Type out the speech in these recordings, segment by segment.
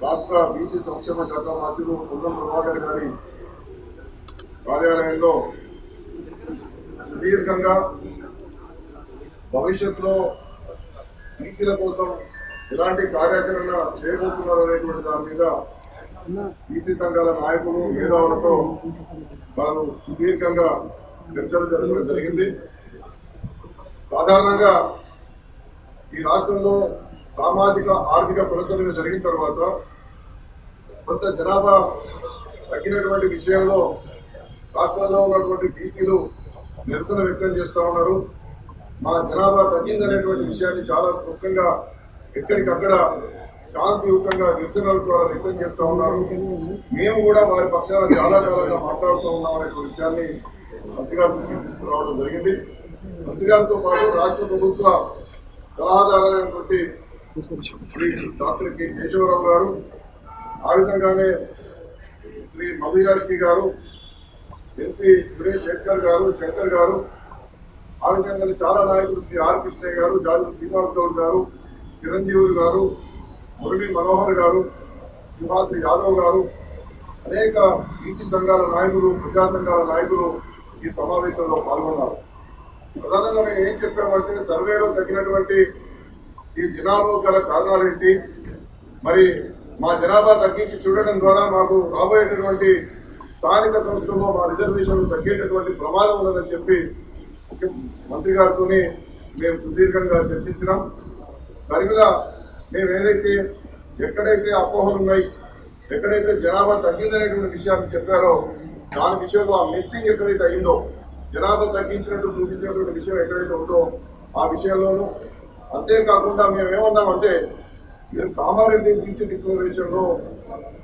రాష్ట్ర బీసీ సంక్షేమ శాఖ మంత్రులు పొన్నం ప్రభాకర్ గారి కార్యాలయంలో సుదీర్ఘంగా భవిష్యత్తులో బీసీల కోసం ఎలాంటి కార్యాచరణ చేయబోతున్నారు అనేటువంటి దాని మీద బీసీ సంఘాల నాయకులు మేధావులతో వారు సుదీర్ఘంగా చర్చలు జరగడం జరిగింది. సాధారణంగా ఈ రాష్ట్రంలో సామాజిక ఆర్థిక పరిస్థితులు జరిగిన తర్వాత కొంత జనాభా తగ్గినటువంటి విషయంలో రాష్ట్రంలో ఉన్నటువంటి బీసీలు నిరసన వ్యక్తం చేస్తూ ఉన్నారు. మా జనాభా తగ్గిందనేటువంటి విషయాన్ని చాలా స్పష్టంగా ఎక్కడికక్కడ శాంతియుతంగా నిరసనల ద్వారా వ్యక్తం చేస్తూ ఉన్నారు. మేము కూడా వారి పక్షాన చాలా కాలంగా మాట్లాడుతూ ఉన్నాం అనేటువంటి విషయాన్ని మంత్రి గారి దృష్టికి తీసుకురావడం జరిగింది. మంత్రి గారితో పాటు రాష్ట్ర ప్రభుత్వ సలహాదారులైనటువంటి శ్రీ డాక్టర్ కె కేశవరావు గారు, ఆ విధంగానే శ్రీ మధుయాష్కి గారు, ఎంపీ సురేష్ శంకర్ గారు, ఆ విధంగా చాలా నాయకులు శ్రీ ఆర్ కృష్ణయ్య గారు, జాతి శ్రీనివాస్ గౌడ్ గారు, చిరంజీవులు గారు, మురళీ మనోహర్ గారు, సింహాద్రి యాదవ్ గారు, అనేక బీసీ సంఘాల నాయకులు, ప్రజా సంఘాల నాయకులు ఈ సమావేశంలో పాల్గొన్నారు. ప్రధానంగా మేము ఏం చెప్పామంటే సర్వేలో తగ్గినటువంటి ఈ జనాభా గల కారణాలేంటి, మరి మా జనాభా తగ్గించి చూడడం ద్వారా మాకు రాబోయేటటువంటి స్థానిక సంస్థల్లో మా రిజర్వేషన్లు తగ్గేటటువంటి ప్రమాదం ఉన్నదని చెప్పి మంత్రి గారితో మేము సుదీర్ఘంగా చర్చించినాం. దాని మీద మేము ఎక్కడైతే అపోహలు ఉన్నాయి, ఎక్కడైతే జనాభా తగ్గిందనేటువంటి విషయాన్ని చెప్పారో దాని విషయంలో ఆ మిస్సింగ్ ఎక్కడైతే అయిందో, జనాభా తగ్గించినట్టు చూపించినటువంటి విషయం ఎక్కడైతే ఉందో ఆ విషయంలోనూ, అంతేకాకుండా మేము ఏమన్నామంటే మీరు కామారెడ్డి బీసీ డిక్లరేషన్లో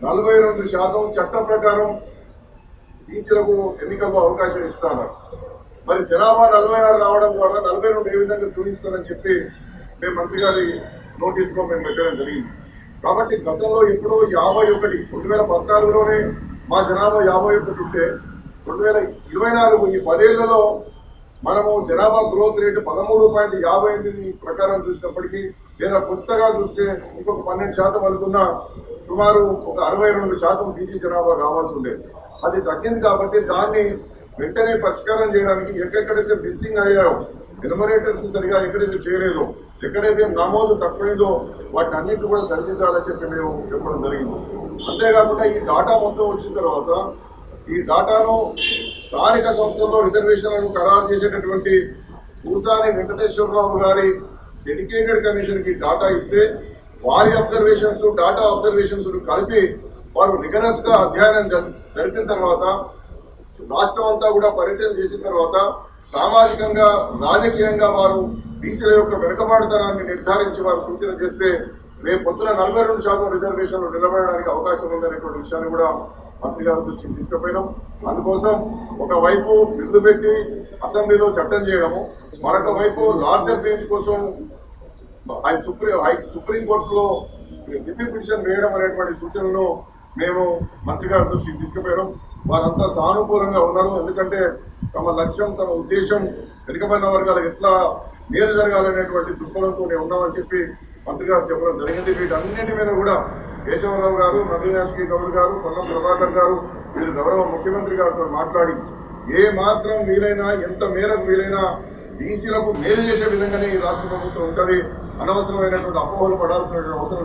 42% చట్టం ప్రకారం బీసీలకు ఎన్నికల్లో అవకాశం ఇస్తారు. మరి జనాభా 46 రావడం ద్వారా 42 ఏ విధంగా చూపిస్తారని చెప్పి మేము మంత్రి గారి నోటీసులో మేము పెట్టడం జరిగింది. కాబట్టి గతంలో ఎప్పుడో 51, 2014లోనే మా జనాభా 51 ఉంటే 2024 ఈ 10 ఏళ్లలో మనము జనాభా గ్రోత్ రేటు 13.58 ప్రకారం చూసినప్పటికీ, లేదా కొత్తగా చూస్తే ఇంకొక 12% అనుకున్న సుమారు ఒక 62% బీసీ జనాభా కావాల్సి ఉండేది. అది తగ్గింది. కాబట్టి దాన్ని వెంటనే పరిష్కారం చేయడానికి ఎక్కడెక్కడైతే మిస్సింగ్ అయ్యాయో, ఎన్యుమరేటర్స్ సరిగా ఎక్కడైతే చేయలేదో, ఎక్కడైతే నమోదు తక్కువైందో వాటిని అన్నింటినీ కూడా సరిదిద్దాలని చెప్పి మేము చెప్పడం జరిగింది. అంతేకాకుండా ఈ డాటా మొత్తం వచ్చిన తర్వాత ఈ డాటాను స్థానిక సంస్థల్లో రిజర్వేషన్లను ఖరారు చేసేటటువంటి పూసాని వెంకటేశ్వరరావు గారి డెడికేటెడ్ కమిషన్కి డాటా ఇస్తే వారి అబ్జర్వేషన్స్, డాటా అబ్జర్వేషన్స్ కలిపి వారు రిగరస్గా అధ్యయనం జరిపిన తర్వాత, రాష్ట్రం అంతా కూడా పర్యటన చేసిన తర్వాత సామాజికంగా, రాజకీయంగా వారు బీసీల యొక్క వెనుకబాటుతనాన్ని నిర్ధారించి వారు సూచన చేస్తే రేపు పొద్దున 42% రిజర్వేషన్లు నిలబడడానికి అవకాశం ఉందనేటువంటి విషయాన్ని కూడా మంత్రి గారి దృష్టికి తీసుకుపోయినాం. అందుకోసం ఒకవైపు బిల్లు పెట్టి అసెంబ్లీలో చట్టం చేయడము, మరొక వైపు లార్జర్ బెంచ్ కోసం సుప్రీంకోర్టులో రివ్యూ పిటిషన్ వేయడం అనేటువంటి సూచనలను మేము మంత్రి గారి దృష్టికి తీసుకుపోయినాం. వారంతా సానుకూలంగా ఉన్నారు. ఎందుకంటే తమ లక్ష్యం, తమ ఉద్దేశం వెనుకబడిన వర్గాలకు ఎట్లా మేలు జరగాలనేటువంటి దృక్పథంతో ఉన్నామని చెప్పి మంత్రి గారు చెప్పడం జరిగింది. వీటన్నింటి మీద కూడా కేశవరావు గారు, మధుయాష్కి గౌడ్ గారు, పొన్నం ప్రభాకర్ గారు వీరు గౌరవ ముఖ్యమంత్రి గారితో మాట్లాడి ఏ మాత్రం వీలైనా, ఎంత మేరకు వీలైనా బీసీలకు మేలు చేసే విధంగానే ఈ రాష్ట్ర ప్రభుత్వం ఉంటుంది. అనవసరమైనటువంటి అపోహలు పడాల్సినటువంటి అవసరం